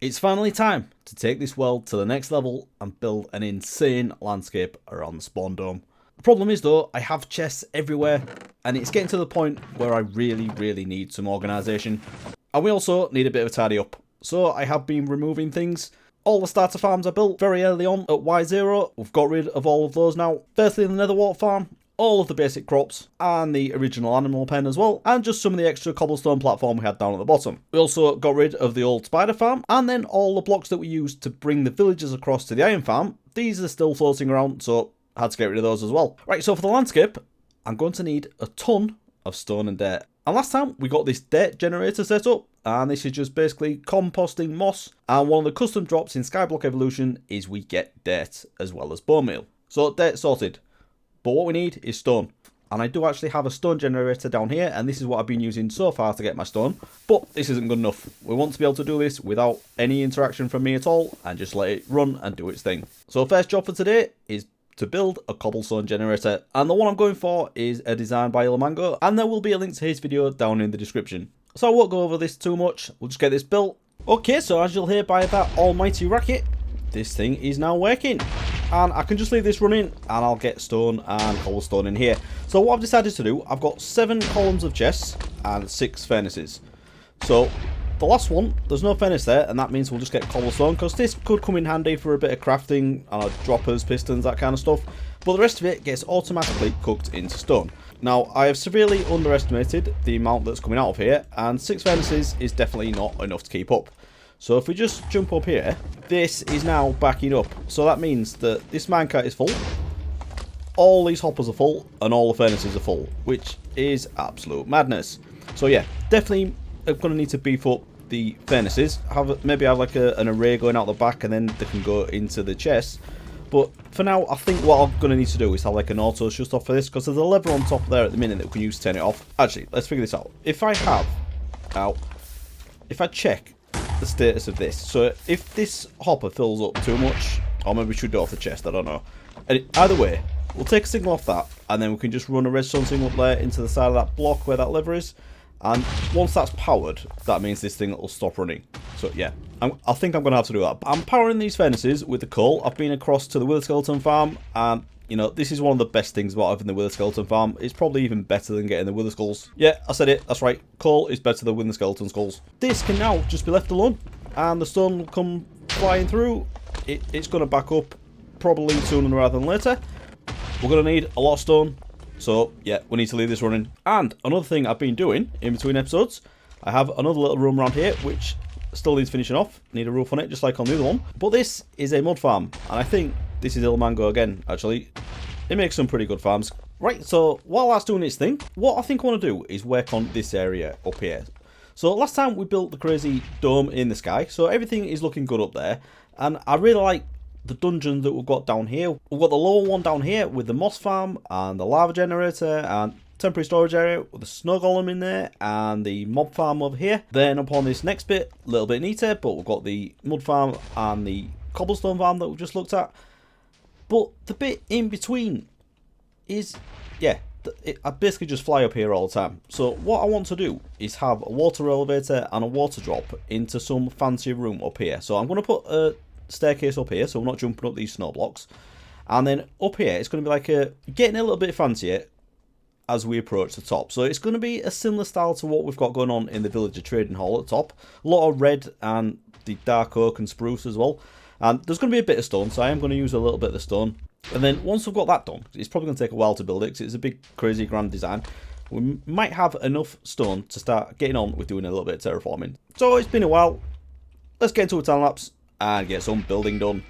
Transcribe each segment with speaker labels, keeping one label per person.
Speaker 1: It's finally time to take this world to the next level and build an insane landscape around the spawn dome. The problem is though, I have chests everywhere and it's getting to the point where I really need some organisation. And we also need a bit of a tidy up. So I have been removing things. All the starter farms I built very early on at Y0, we've got rid of all of those now. Firstly, the nether wart farm, all of the basic crops, and the original animal pen as well, and just some of the extra cobblestone platform we had down at the bottom. We also got rid of the old spider farm, and then all the blocks that we used to bring the villagers across to the iron farm, these are still floating around, so I had to get rid of those as well. Right, so for the landscape, I'm going to need a ton of stone and dirt. And last time, we got this dirt generator set up, and this is just basically composting moss, and one of the custom drops in Skyblock Evolution is we get dirt as well as bone meal. So dirt sorted. But what we need is stone. And I do actually have a stone generator down here, and this is what I've been using so far to get my stone. But this isn't good enough. We want to be able to do this without any interaction from me at all, and just let it run and do its thing. So first job for today is to build a cobblestone generator. And the one I'm going for is a design by Mango, and there will be a link to his video down in the description. So I won't go over this too much, we'll just get this built. Okay, so as you'll hear by that almighty racket, this thing is now working. And I can just leave this running and I'll get stone and cobblestone in here. So what I've decided to do, I've got 7 columns of chests and 6 furnaces. So the last one, there's no furnace there, and that means we'll just get cobblestone, because this could come in handy for a bit of crafting, droppers, pistons, that kind of stuff. But the rest of it gets automatically cooked into stone. Now, I have severely underestimated the amount that's coming out of here, and 6 furnaces is definitely not enough to keep up. So if we just jump up here, this is now backing up. So that means that this minecart is full, all these hoppers are full, and all the furnaces are full, which is absolute madness. So yeah, definitely I'm going to need to beef up the furnaces. Maybe have like an array going out the back, and then they can go into the chest. But for now, I think what I'm going to need to do is have like an auto shut off for this, because there's a lever on top there at the minute that we can use to turn it off. Actually, let's figure this out. If I check the status of this, so if this hopper fills up too much, or maybe we should do it off the chest, I don't know. Either way, we'll take a signal off that, and then we can just run a redstone signal up there into the side of that block where that lever is. And once that's powered, that means this thing will stop running. So yeah, I think I'm going to have to do that. I'm powering these furnaces with the coal. I've been across to the wither skeleton farm, and you know, this is one of the best things about having the wither skeleton farm. It's probably even better than getting the wither skulls. Yeah, I said it, that's right. Coal is better than wither skeleton skulls. This can now just be left alone, and the stone will come flying through. It's going to back up probably sooner rather than later. We're going to need a lot of stone. So yeah, we need to leave this running. And another thing I've been doing in between episodes, I have another little room around here which still needs finishing off. Need a roof on it just like on the other one. But this is a mud farm, and I think this is Mango again actually. It makes some pretty good farms. Right, so while that's doing its thing, what I think I want to do is work on this area up here. So last time we built the crazy dome in the sky, so everything is looking good up there, and I really like the dungeon that we've got down here. We've got the lower one down here with the moss farm and the lava generator and temporary storage area with the snow golem in there and the mob farm over here. Then upon this next bit, a little bit neater, but we've got the mud farm and the cobblestone farm that we've just looked at. But the bit in between is, yeah, I basically just fly up here all the time. So what I want to do is have a water elevator and a water drop into some fancy room up here. So I'm going to put a staircase up here, so we're not jumping up these snow blocks, and then up here it's going to be like getting a little bit fancier as we approach the top. So it's going to be a similar style to what we've got going on in the villager trading hall at the top. A lot of red and the dark oak and spruce as well, and there's going to be a bit of stone, so I am going to use a little bit of the stone. And then once we've got that done, it's probably going to take a while to build it because it's a big crazy grand design. We might have enough stone to start getting on with doing a little bit of terraforming. So it's been a while, let's get into a time lapse and get some building done.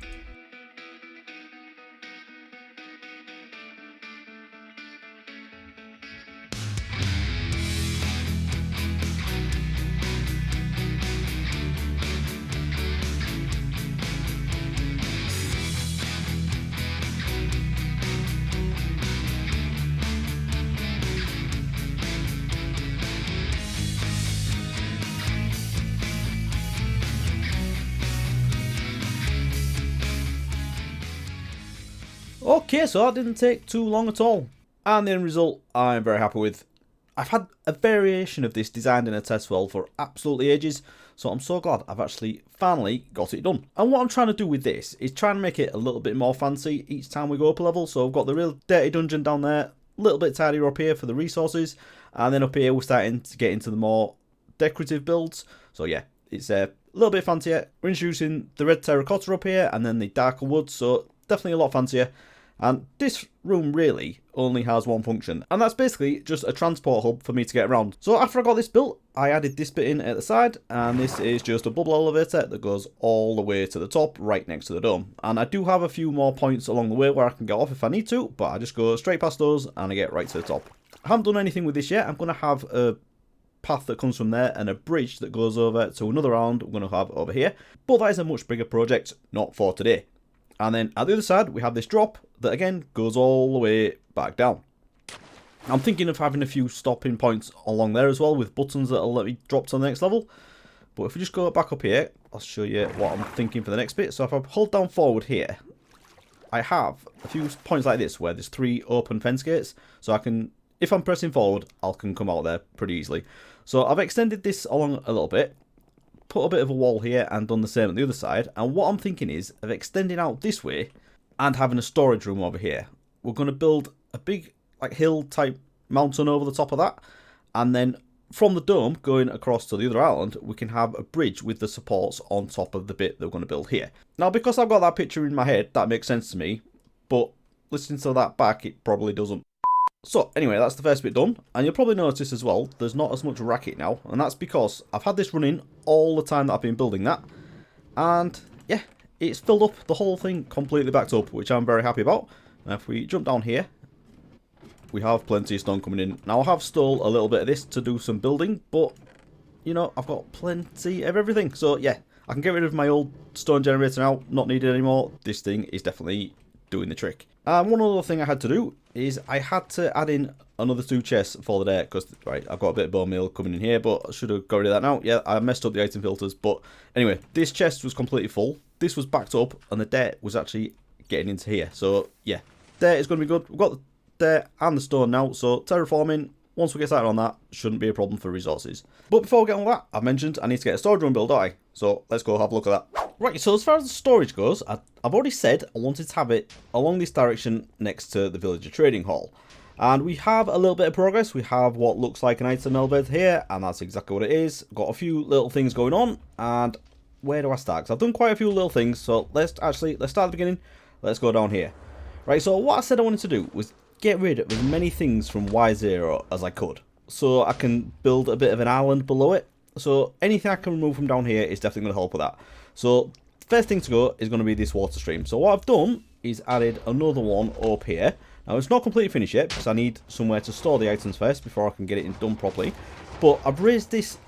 Speaker 1: Okay, so that didn't take too long at all, and the end result I'm very happy with. I've had a variation of this designed in a test world for absolutely ages, so I'm so glad I've actually finally got it done. And what I'm trying to do with this is try and make it a little bit more fancy each time we go up a level. So I've got the real dirty dungeon down there, a little bit tidier up here for the resources, and then up here we're starting to get into the more decorative builds. So yeah, it's a little bit fancier. We're introducing the red terracotta up here and then the darker wood, so definitely a lot fancier. And this room really only has one function, and that's basically just a transport hub for me to get around. So after I got this built, I added this bit in at the side, and this is just a bubble elevator that goes all the way to the top right next to the dome. And I do have a few more points along the way where I can get off if I need to, but I just go straight past those and I get right to the top. I haven't done anything with this yet. I'm going to have a path that comes from there and a bridge that goes over to another island we're going to have over here, but that is a much bigger project, not for today. And then at the other side we have this drop that again goes all the way back down. I'm thinking of having a few stopping points along there as well with buttons that'll let me drop to the next level. But if we just go back up here, I'll show you what I'm thinking for the next bit. So if I hold down forward here, I have a few points like this where there's 3 open fence gates, so I can, if I'm pressing forward, I can come out there pretty easily. So I've extended this along a little bit, put a bit of a wall here and done the same on the other side. And what I'm thinking is of extending out this way and having a storage room over here. We're going to build a big like hill type mountain over the top of that, and then from the dome going across to the other island we can have a bridge with the supports on top of the bit that we're going to build here. Now because I've got that picture in my head, that makes sense to me, but listening to that back it probably doesn't. So anyway, that's the first bit done, and you'll probably notice as well there's not as much racket now, and that's because I've had this running all the time that I've been building that, and yeah, it's filled up the whole thing completely backed up, which I'm very happy about. Now if we jump down here, we have plenty of stone coming in. Now I have stole a little bit of this to do some building, but you know, I've got plenty of everything, so yeah, I can get rid of my old stone generator now, not needed anymore. This thing is definitely doing the trick. One other thing I had to do is I had to add in another 2 chests for the day, because right, I've got a bit of bone meal coming in here, but I should have got rid of that now. Yeah, I messed up the item filters, but anyway, this chest was completely full. This was backed up, and the dirt was actually getting into here. So yeah, dirt is going to be good. We've got the dirt and the stone now, so terraforming, once we get started on that, shouldn't be a problem for resources. But before we get on with that, I've mentioned I need to get a storage room built, don't I? So let's go have a look at that. Right, so as far as the storage goes, I've already said I wanted to have it along this direction next to the villager trading hall. And we have a little bit of progress. We have what looks like an item elevator here, and that's exactly what it is. Got a few little things going on, and where do I start? Because I've done quite a few little things, so let's start at the beginning. Let's go down here. Right, so what I said I wanted to do was get rid of as many things from Y0 as I could, so I can build a bit of an island below it. So anything I can remove from down here is definitely going to help with that. So first thing to go is going to be this water stream. So what I've done is added another one up here. Now it's not completely finished yet because I need somewhere to store the items first before I can get it done properly. But I've raised this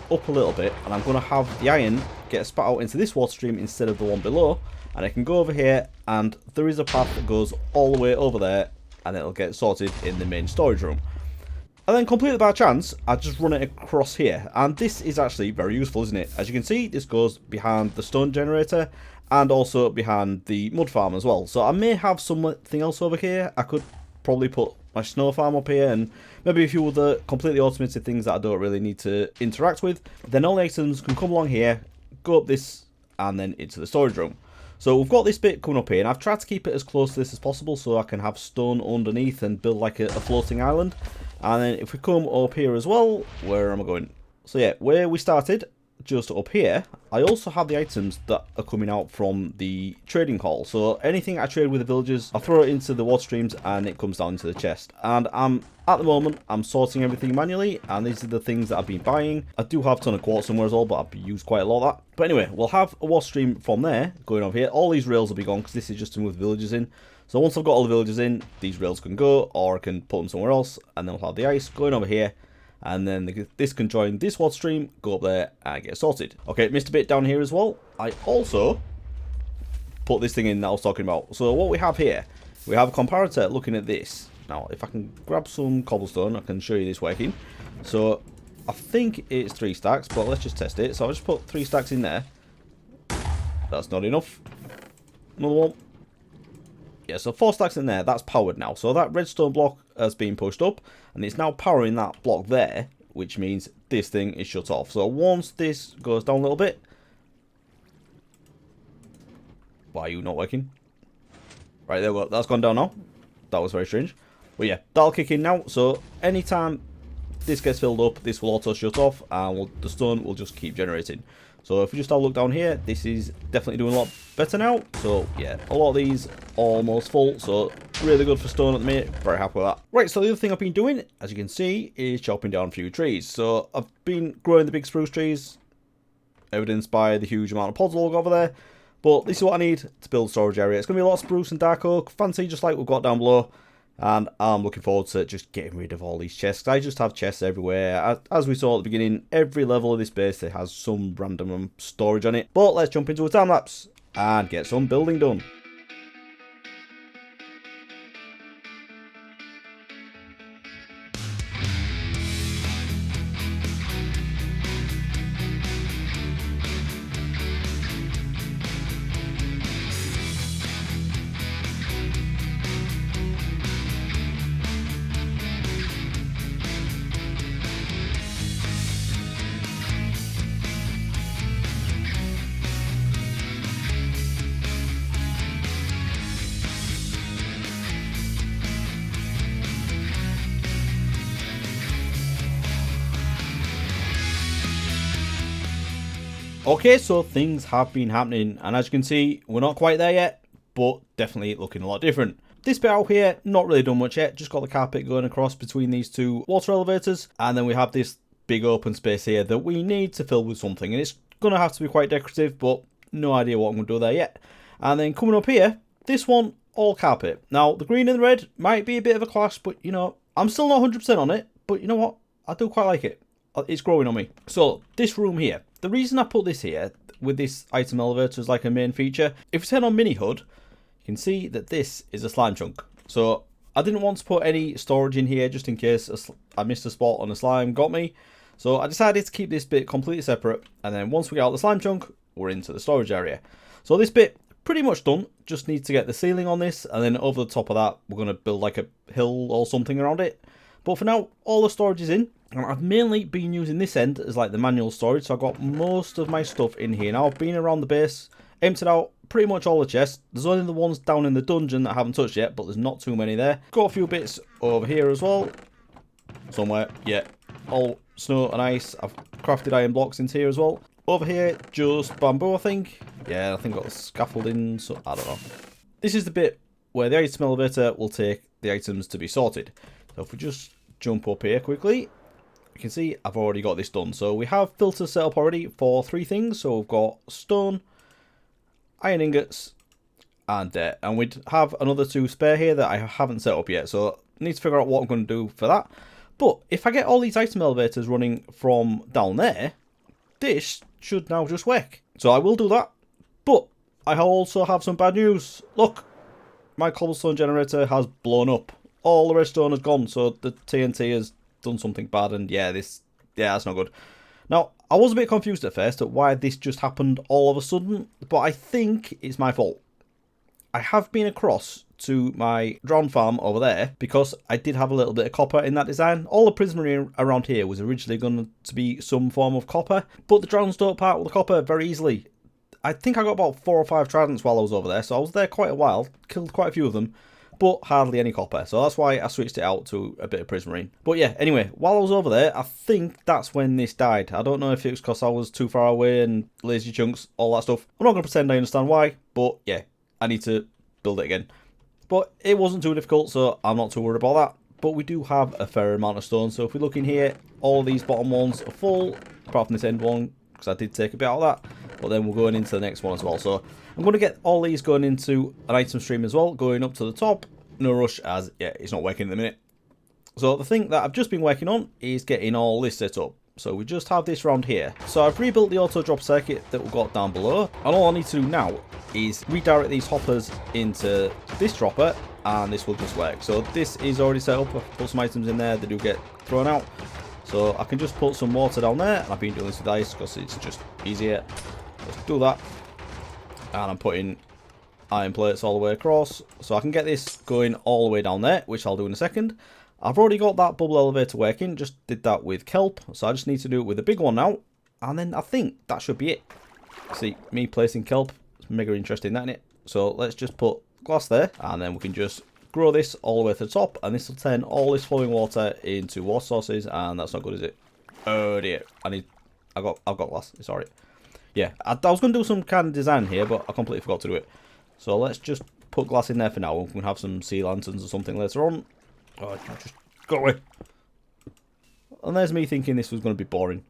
Speaker 1: up a little bit, and I'm going to have the iron get spat out into this water stream instead of the one below. And I can go over here, and there is a path that goes all the way over there, and it'll get sorted in the main storage room. And then completely by chance, I just run it across here, and this is actually very useful, isn't it? As you can see, this goes behind the stone generator and also behind the mud farm as well. So I may have something else over here. I could probably put my snow farm up here and maybe a few other completely automated things that I don't really need to interact with. Then all the items can come along here, go up this, and then into the storage room. So we've got this bit coming up here, and I've tried to keep it as close to this as possible so I can have stone underneath and build like a floating island. And then if we come up here as well, where am I going? So yeah, where we started, just up here, I also have the items that are coming out from the trading hall. So anything I trade with the villagers, I throw it into the water streams and it comes down into the chest. And at the moment, I'm sorting everything manually, and these are the things that I've been buying. I do have a ton of quartz somewhere as well, but I've used quite a lot of that. But anyway, we'll have a water stream from there going over here. All these rails will be gone because this is just to move villagers in. So once I've got all the villagers in, these rails can go, or I can put them somewhere else, and then we'll have the ice going over here, and then this can join this water stream, go up there, and get sorted. Okay, missed a bit down here as well. I also put this thing in that I was talking about. So what we have here, we have a comparator looking at this. Now, if I can grab some cobblestone, I can show you this working. So I think it's 3 stacks, but let's just test it. So I'll just put 3 stacks in there. That's not enough. Another one. Yeah, so 4 stacks in there, that's powered now. So that redstone block has been pushed up, and it's now powering that block there, which means this thing is shut off. So once this goes down a little bit, Why are you not working? Right, there we go. That's gone down now. That was very strange. But yeah, that'll kick in now. So anytime this gets filled up, this will auto shut off, and the stone will just keep generating. So if we just have a look down here, this is definitely doing a lot better now. So yeah, a lot of these almost full. So really good for stone at the minute. Very happy with that. Right, so the other thing I've been doing, as you can see, is chopping down a few trees. So I've been growing the big spruce trees, evidenced by the huge amount of pods log over there. But this is what I need to build a storage area. It's going to be a lot of spruce and dark oak, fancy just like we've got down below. And I'm looking forward to just getting rid of all these chests. I just have chests everywhere. As we saw at the beginning, every level of this base it has some random storage on it. But let's jump into a time lapse and get some building done. Okay, so things have been happening, and as you can see, we're not quite there yet, but definitely looking a lot different. This bit out here, not really done much yet, just got the carpet going across between these two water elevators, and then we have this big open space here that we need to fill with something, and it's going to have to be quite decorative, but no idea what I'm going to do there yet. And then coming up here, this one, all carpet. Now, the green and the red might be a bit of a clash, but you know, I'm still not 100% on it, but you know what, I do quite like it. It's growing on me. So, this room here. The reason I put this here, with this item elevator as like a main feature, if you turn on mini HUD, you can see that this is a slime chunk. So, I didn't want to put any storage in here just in case I missed a spot on a slime got me. So, I decided to keep this bit completely separate, and then once we get out the slime chunk, we're into the storage area. So, this bit, pretty much done. Just need to get the ceiling on this, and then over the top of that, we're going to build like a hill or something around it. But for now, all the storage is in. And I've mainly been using this end as like the manual storage, so I've got most of my stuff in here. Now I've been around the base, emptied out pretty much all the chests. There's only the ones down in the dungeon that I haven't touched yet, but there's not too many there. Got a few bits over here as well. Somewhere, yeah. All snow and ice. I've crafted iron blocks into here as well. Over here, just bamboo, I think. Yeah, I think I've got scaffolding, so I don't know. This is the bit where the item elevator will take the items to be sorted. So if we just jump up here quickly, you can see I've already got this done. So we have filters set up already for 3 things. So we've got stone, iron ingots, and dirt. And we'd have another 2 spare here that I haven't set up yet. So I need to figure out what I'm going to do for that. But if I get all these item elevators running from down there, this should now just work. So I will do that. But I also have some bad news. Look, my cobblestone generator has blown up. All the redstone has gone. So the TNT has done something bad, and yeah, that's not good. Now, I was a bit confused at first at why this just happened all of a sudden, but I think it's my fault. I have been across to my drone farm over there because I did have a little bit of copper in that design. All the prismarine around here was originally going to be some form of copper, but the drones don't part with the copper very easily. I think I got about 4 or 5 tridents while I was over there, so I was there quite a while, killed quite a few of them, but hardly any copper. So that's why I switched it out to a bit of prismarine. But yeah, anyway, while I was over there, I think that's when this died. I don't know if it was because I was too far away and lazy chunks, all that stuff. I'm not going to pretend I understand why, but yeah, I need to build it again. But it wasn't too difficult, so I'm not too worried about that. But we do have a fair amount of stone. So if we look in here, all these bottom ones are full, apart from this end one, because I did take a bit out of that. But then we're going into the next one as well. So I'm going to get all these going into an item stream as well, going up to the top. No rush, as yeah, it's not working at the minute. So the thing that I've just been working on is getting all this set up. So we just have this round here. So I've rebuilt the auto drop circuit that we've got down below. And all I need to do now is redirect these hoppers into this dropper, and this will just work. So this is already set up. I've put some items in there that do get thrown out. So I can just put some water down there. And I've been doing this with ice because it's just easier. Let's do that. And I'm putting iron plates all the way across. So I can get this going all the way down there, which I'll do in a second. I've already got that bubble elevator working. Just did that with kelp. So I just need to do it with a big one now. And then I think that should be it. See, me placing kelp. It's mega interesting, that, isn't it? So let's just put glass there, and then we can just grow this all the way to the top, and this will turn all this flowing water into water sources, and that's not good, is it? Oh dear, I've got glass, it's alright. Yeah, I was going to do some kind of design here, but I completely forgot to do it. So let's just put glass in there for now, and we can have some sea lanterns or something later on. Oh, just go away. And there's me thinking this was going to be boring.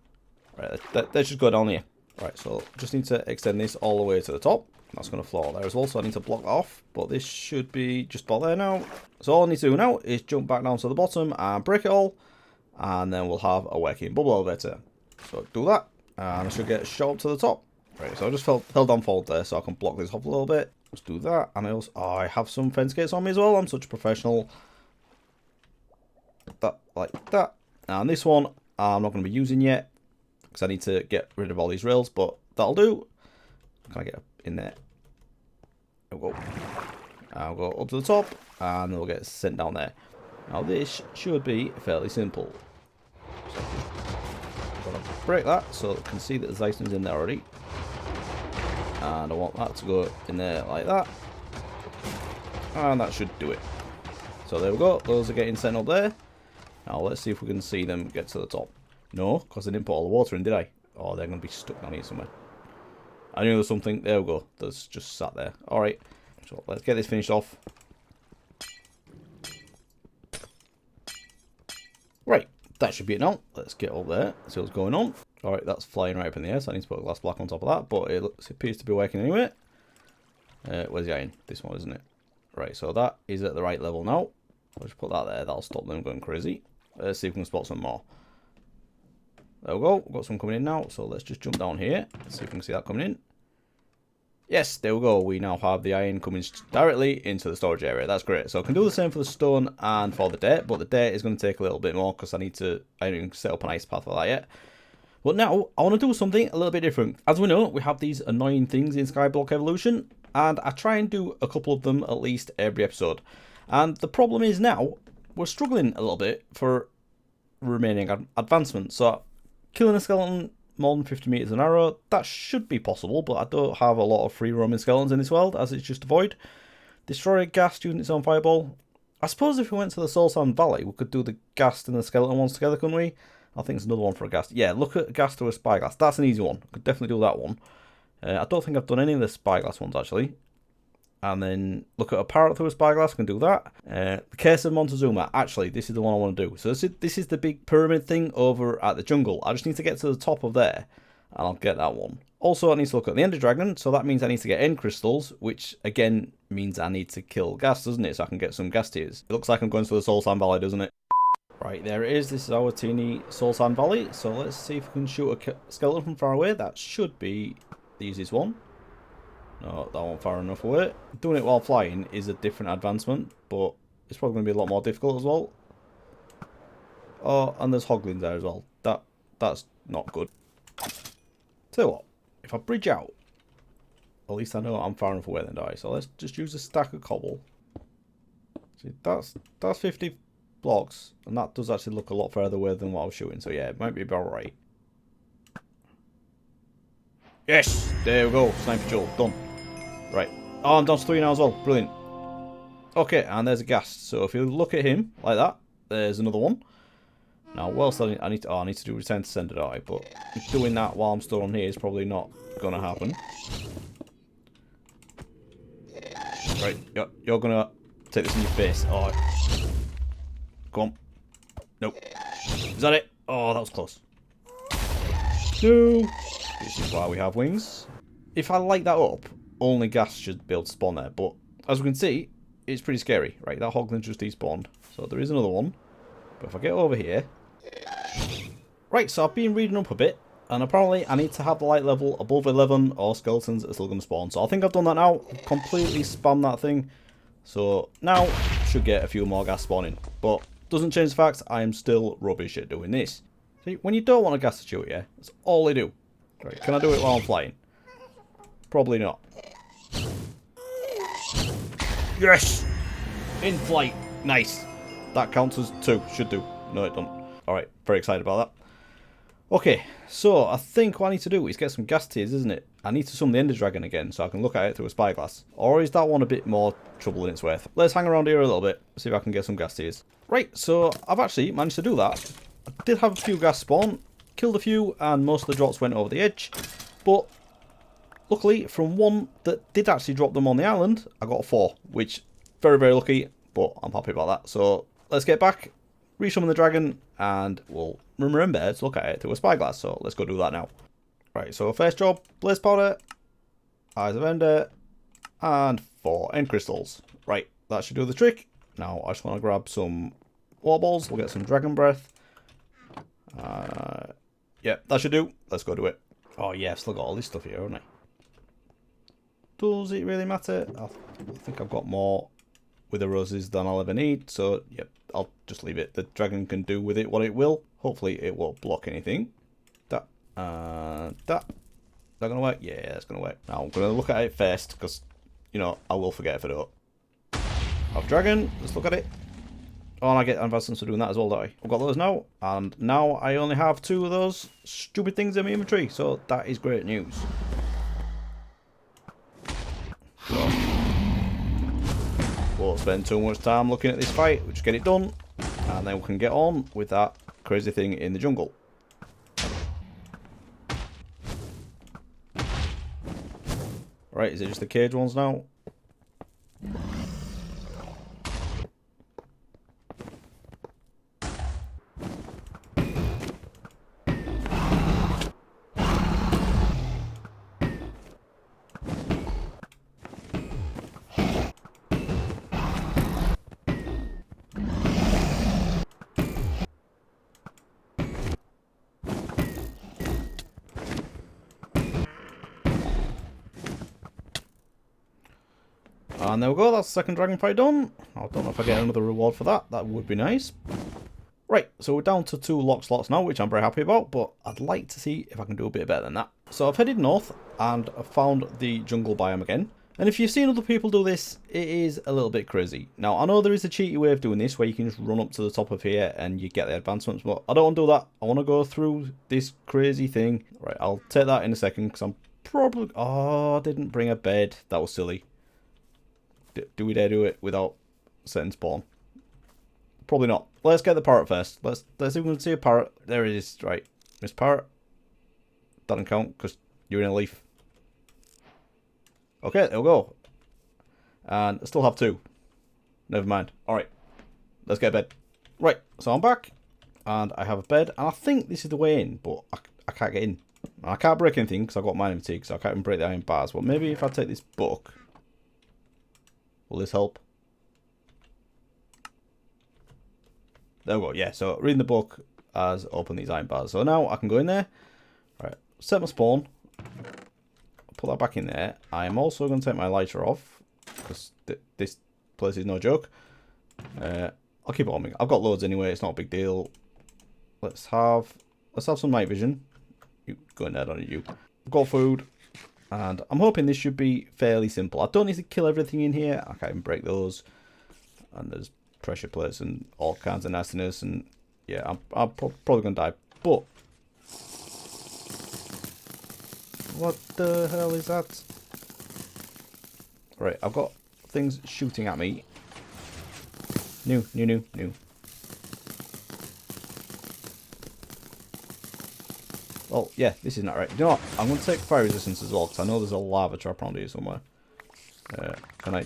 Speaker 1: Right, let's just go down here. Right, so just need to extend this all the way to the top. That's going to flow there as well, so I need to block that off. But this should be just about there now. So all I need to do now is jump back down to the bottom and break it all. And then we'll have a working bubble elevator. So do that, and I should get shot up to the top. Right, so I just held on forward there so I can block this off a little bit. Let's do that. And I also, I have some fence gates on me as well. I'm such a professional. That, like that. And this one, I'm not going to be using yet, because I need to get rid of all these rails, but that'll do. Can I get in there? There we go. I'll go up to the top, and we'll get sent down there. Now this should be fairly simple. So I'm going to break that so I can see that there's items in there already. And I want that to go in there like that. And that should do it. So there we go. Those are getting sent up there. Now let's see if we can see them get to the top. No, because I didn't put all the water in, did I? Oh, they're going to be stuck down here somewhere. I knew there was something. There we go. That's just sat there. Alright. So let's get this finished off. Right. That should be it now. Let's get up there. See what's going on. Alright, that's flying right up in the air, so I need to put a glass block on top of that. But it appears to be working anyway. Where's the iron? This one, isn't it? Right, so that is at the right level now. I'll just put that there. That'll stop them going crazy. Let's see if we can spot some more. There we go. We've got some coming in now. So let's just jump down here. Let's see if we can see that coming in. Yes, there we go. We now have the iron coming directly into the storage area. That's great. So I can do the same for the stone and for the dirt. But the dirt is going to take a little bit more because I haven't even set up an ice path for that yet. But now I want to do something a little bit different. As we know, we have these annoying things in Skyblock Evolution. And I try and do a couple of them at least every episode. And the problem is now, we're struggling a little bit for remaining advancement. So, killing a skeleton more than 50 meters an arrow, that should be possible, but I don't have a lot of free roaming skeletons in this world, as it's just a void. Destroy a ghast using its own fireball. I suppose if we went to the Soul Sand Valley, we could do the ghast and the skeleton ones together, couldn't we? I think there's another one for a ghast. Yeah, look at a ghast or a spyglass. That's an easy one. Could definitely do that one. I don't think I've done any of the spyglass ones, actually. And then look at a parrot through a spyglass, can do that. The Case of Montezuma, actually, this is the one I want to do. So this is the big pyramid thing over at the jungle. I just need to get to the top of there, and I'll get that one. Also, I need to look at the Ender Dragon, so that means I need to get end crystals, which again means I need to kill ghast, doesn't it? So I can get some ghast tears. It looks like I'm going to the Soul Sand Valley, doesn't it? Right, there it is. This is our teeny Soul Sand Valley. So let's see if we can shoot a skeleton from far away. That should be the easiest one. No, that won't far enough away. Doing it while flying is a different advancement, but it's probably going to be a lot more difficult as well. Oh, and there's hoglins there as well. That's not good. Tell you what, if I bridge out, at least I know I'm far enough away then, do I? So let's just use a stack of cobble. See, that's 50 blocks, and that does actually look a lot further away than what I was shooting. So yeah, it might be about right. Yes, there we go. Sniper Joel, done. Right. Oh, I'm down to 3 now as well. Brilliant. Okay, and there's a ghast. So if you look at him like that, there's another one. Now, what else I need to do return to sender, don't I? But doing that while I'm still on here is probably not going to happen. Right, you're going to take this in your face. Oh, come on. Nope. Is that it? Oh, that was close. No. This is why we have wings. If I light that up, only ghast should be able to spawn there. But as we can see, it's pretty scary. Right, that hoglin just despawned. So there is another one. But if I get over here... Right, so I've been reading up a bit. And apparently I need to have the light level above 11 or skeletons are still going to spawn. So I think I've done that now. Completely spammed that thing. So now should get a few more ghast spawning. But doesn't change the fact I am still rubbish at doing this. See, when you don't want a ghast to shoot you, that's all they do. Right, can I do it while I'm flying? Probably not. Yes! In flight. Nice. That counts as 2. Should do. No, it doesn't. Alright, very excited about that. Okay, so I think what I need to do is get some gas tiers, isn't it? I need to summon the Ender Dragon again so I can look at it through a spyglass. Or is that one a bit more trouble than it's worth? Let's hang around here a little bit, see if I can get some gas tiers. Right, so I've actually managed to do that. I did have a few gas spawn, killed a few, and most of the drops went over the edge. But luckily, from one that did actually drop them on the island, I got a 4, which very, very lucky, but I'm happy about that. So let's get back, resummon the dragon, and we'll remember to look at it through a spyglass. So let's go do that now. Right, so first job, blaze powder, eyes of ender, and 4 end crystals. Right, that should do the trick. Now I just want to grab some water balls. We'll get some dragon breath. Yeah, that should do. Let's go do it. Oh yeah, I've still got all this stuff here, haven't I? Does it really matter? I think I've got more with the roses than I'll ever need. So yep, I'll just leave it. The dragon can do with it what it will. Hopefully it won't block anything. That. Is that going to work? Yeah, it's going to work. Now I'm going to look at it first because, you know, I will forget if I don't. Have dragon. Let's look at it. Oh, and I get advancements for doing that as well, don't I? I've got those now. And now I only have 2 of those stupid things in my inventory. So that is great news. So, won't spend too much time looking at this fight. We'll just get it done. And then we can get on with that crazy thing in the jungle. Right, is it just the cage ones now? And there we go, that's the second dragon fight done. I don't know if I get another reward for that. That would be nice. Right, so we're down to 2 lock slots now, which I'm very happy about, but I'd like to see if I can do a bit better than that. So I've headed north, and I've found the jungle biome again. And if you've seen other people do this, it is a little bit crazy. Now, I know there is a cheaty way of doing this, where you can just run up to the top of here and you get the advancements, but I don't want to do that. I want to go through this crazy thing. Right, I'll take that in a second, because I'm probably... Oh, I didn't bring a bed. That was silly. Do we dare do it without setting spawn? Probably not. Let's get the parrot first. Let's see if we can see a parrot. There it is. Right. Miss Parrot. Doesn't count because you're in a leaf. Okay, there we go. And I still have 2. Never mind. Alright. Let's get a bed. Right. So I'm back. And I have a bed. And I think this is the way in. But I can't get in. And I can't break anything because I've got mining fatigue. So I can't even break the iron bars. But maybe if I take this book... Will this help? There we go. Yeah, so reading the book has opened these iron bars. So now I can go in there. Right, set my spawn. Put that back in there. I am also going to take my lighter off because this place is no joke. I'll keep it on me. I've got loads anyway. It's not a big deal. Let's have some night vision. You go in there, don't you? I've got food. And I'm hoping this should be fairly simple. I don't need to kill everything in here. I can't even break those. And there's pressure plates and all kinds of nastiness. And yeah, I'm probably going to die. But what the hell is that? Right, I've got things shooting at me. New. Well, yeah, this is not right. You know what? I'm going to take fire resistance as well, because I know there's a lava trap around here somewhere. Can I...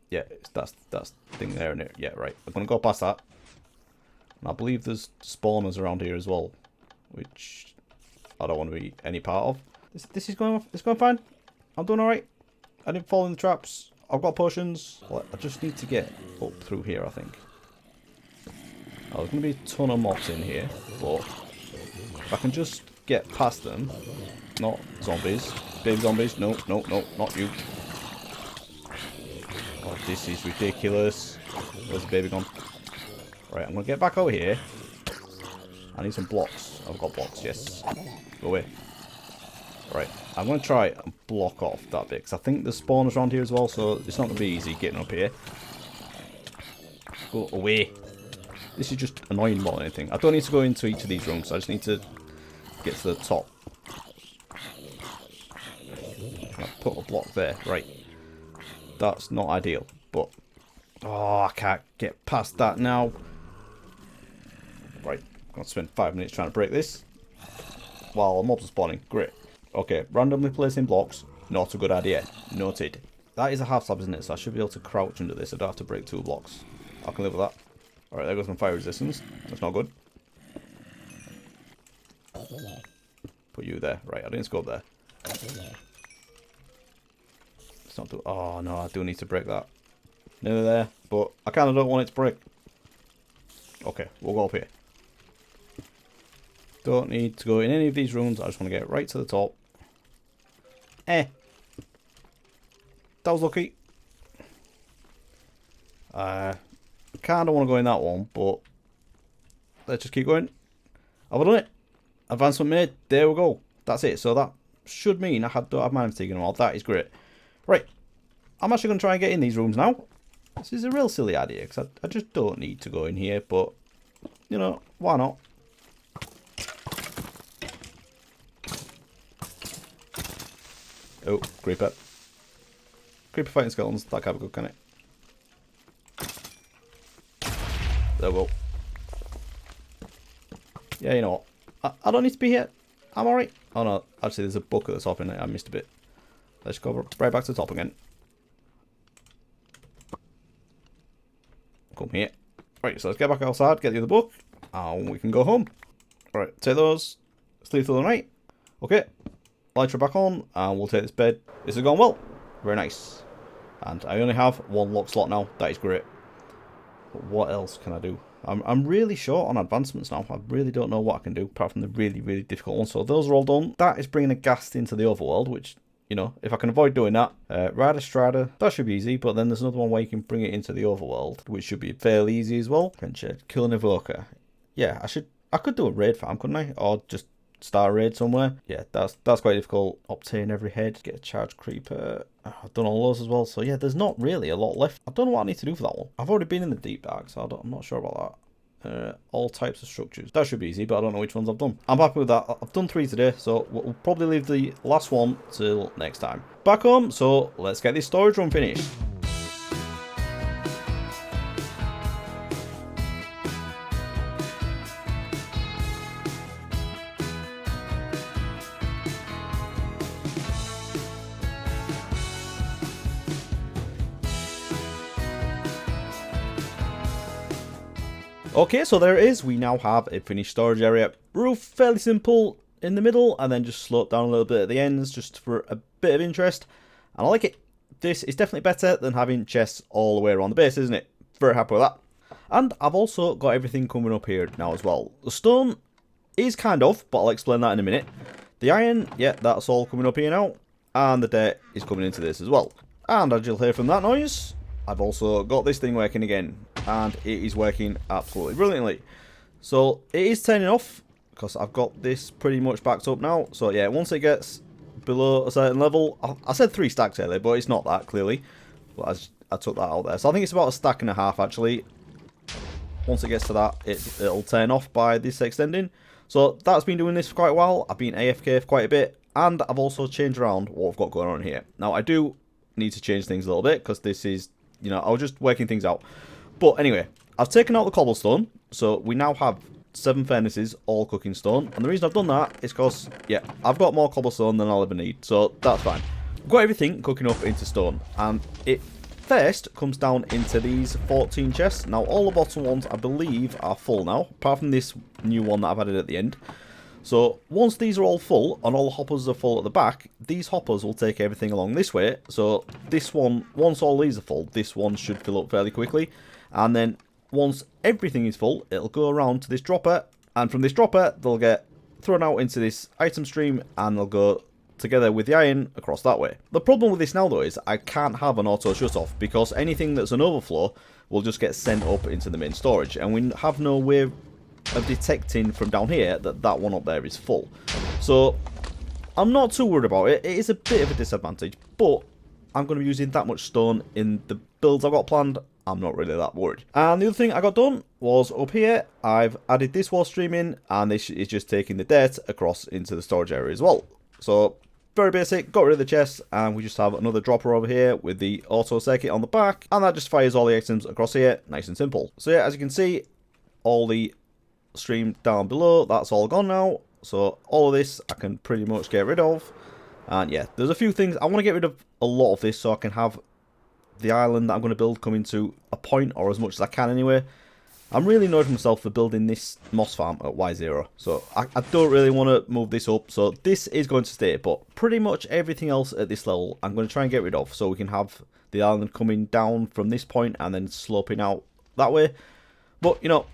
Speaker 1: Yeah, that's the thing there, isn't it? Yeah, right. I'm going to go past that. And I believe there's spawners around here as well, which I don't want to be any part of. This is going... It's going fine. I'm doing alright. I didn't fall in the traps. I've got potions. I just need to get up through here, I think. Now, there's going to be a ton of mobs in here, but... If I can just get past them, not zombies, big zombies, no, not you. Oh, this is ridiculous. Where's the baby gone? Right, I'm going to get back over here. I need some blocks. I've got blocks, yes. Go away. Right, I'm going to try and block off that bit, because I think there's spawners around here as well, so it's not going to be easy getting up here. Go away. This is just annoying more than anything. I don't need to go into each of these rooms. I just need to get to the top. I'll put a block there. Right. That's not ideal. But, oh, I can't get past that now. Right. I'm going to spend 5 minutes trying to break this. While mobs are spawning. Great. Okay. Randomly placing blocks. Not a good idea. Noted. That is a half slab, isn't it? So I should be able to crouch under this. I don't have to break 2 blocks. I can live with that. Alright, there goes my fire resistance. That's not good. Put you there. Right, I didn't go up there. It's not do. Oh no, I do need to break that. Nearly there, but I kind of don't want it to break. Okay, we'll go up here. Don't need to go in any of these rooms. I just want to get right to the top. That was lucky. Kind of want to go in that one, but let's just keep going. Have I done it? Advancement made. There we go. That's it. So that should mean I don't have mana fatigue anymore. That is great. Right. I'm actually going to try and get in these rooms now. This is a real silly idea because I just don't need to go in here, but you know, why not? Oh, creeper. Creeper fighting skeletons. That can't be good, can it? There we go. Yeah, you know what? I don't need to be here. I'm alright. Oh no, actually there's a book at the top in it. I missed a bit. Let's go right back to the top again. Come here. Right, so let's get back outside, get the other book, and we can go home. Right, take those. Sleep through the night. Okay. Lights are back on, and we'll take this bed. This has gone well. Very nice. And I only have 1 lock slot now. That is great. But what else can I do? I'm really short on advancements now. I really don't know what I can do, apart from the really, really difficult ones. So those are all done. That is bringing a ghast into the overworld, which, you know, if I can avoid doing that. Rider Strider, that should be easy. But then there's another one where you can bring it into the overworld, which should be fairly easy as well. Venture, kill an evoker. Yeah, I could do a raid farm, couldn't I? Or just start a raid somewhere. Yeah, that's quite difficult. Obtain every head, get a charge creeper. I've done all those as well. So yeah, there's not really a lot left. I don't know what I need to do for that one. I've already been in the deep dark, so I'm not sure about that. All types of structures. That should be easy, but I don't know which ones I've done. I'm happy with that. I've done 3 today, so we'll probably leave the last one till next time. Back home, so let's get this storage room finished. Okay, so there it is. We now have a finished storage area. Roof, fairly simple in the middle, and then just slope down a little bit at the ends, just for a bit of interest. And I like it. This is definitely better than having chests all the way around the base, isn't it? Very happy with that. And I've also got everything coming up here now as well. The stone is kind of, but I'll explain that in a minute. The iron, yeah, that's all coming up here now. And the dirt is coming into this as well. And as you'll hear from that noise, I've also got this thing working again, and it is working absolutely brilliantly. So it is turning off because I've got this pretty much backed up now. So yeah, once it gets below a certain level, I said 3 stacks earlier, but it's not that clearly. But I took that out there. So I think it's about 1.5 stacks actually. Once it gets to that, it'll turn off by this extending. So that's been doing this for quite a while. I've been AFK for quite a bit, and I've also changed around what I've got going on here. Now I do need to change things a little bit because this is, you know, I was just working things out. But anyway, I've taken out the cobblestone, so we now have 7 furnaces, all cooking stone. And the reason I've done that is because, yeah, I've got more cobblestone than I'll ever need, so that's fine. I've got everything cooking up into stone, and it first comes down into these 14 chests. Now, all the bottom ones, I believe, are full now, apart from this new one that I've added at the end. So once these are all full, and all the hoppers are full at the back, these hoppers will take everything along this way. So this one, once all these are full, this one should fill up fairly quickly. And then once everything is full, it'll go around to this dropper. And from this dropper, they'll get thrown out into this item stream, and they'll go together with the iron across that way. The problem with this now, though, is I can't have an auto shut-off, because anything that's an overflow will just get sent up into the main storage. And we have no way of detecting from down here that that one up there is full. So I'm not too worried about it. It is a bit of a disadvantage, but I'm going to be using that much stone in the builds I've got planned. I'm not really that worried. And the other thing I got done was up here, I've added this wall stream in, and this is just taking the dirt across into the storage area as well. So very basic, got rid of the chest, and we just have another dropper over here with the auto circuit on the back, and that just fires all the items across here, nice and simple. So yeah, as you can see, all the stream down below, that's all gone now. So all of this I can pretty much get rid of. And yeah, there's a few things, I want to get rid of a lot of this so I can have the island that I'm going to build coming to a point, or as much as I can anyway. I'm really annoyed with myself for building this moss farm at Y0, so I don't really want to move this up, so this is going to stay, but pretty much everything else at this level I'm going to try and get rid of, so we can have the island coming down from this point and then sloping out that way. But, you know,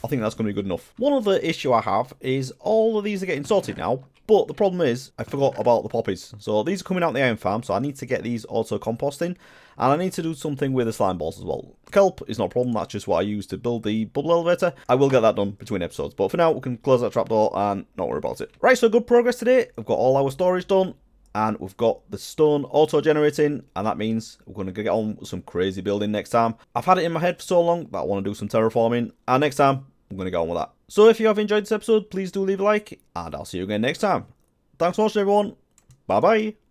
Speaker 1: I think that's going to be good enough. One other issue I have is all of these are getting sorted now, but the problem is I forgot about the poppies. So these are coming out the iron farm, so I need to get these auto composting, and I need to do something with the slime balls as well. Kelp is not a problem, that's just what I use to build the bubble elevator. I will get that done between episodes, but for now we can close that trapdoor and not worry about it. Right, so good progress today. We've got all our storage done, and we've got the stone auto generating, and that means we're going to get on with some crazy building next time. I've had it in my head for so long that I want to do some terraforming, and next time I'm going to get on with that. So if you have enjoyed this episode, please do leave a like, and I'll see you again next time. Thanks for watching, everyone. Bye bye.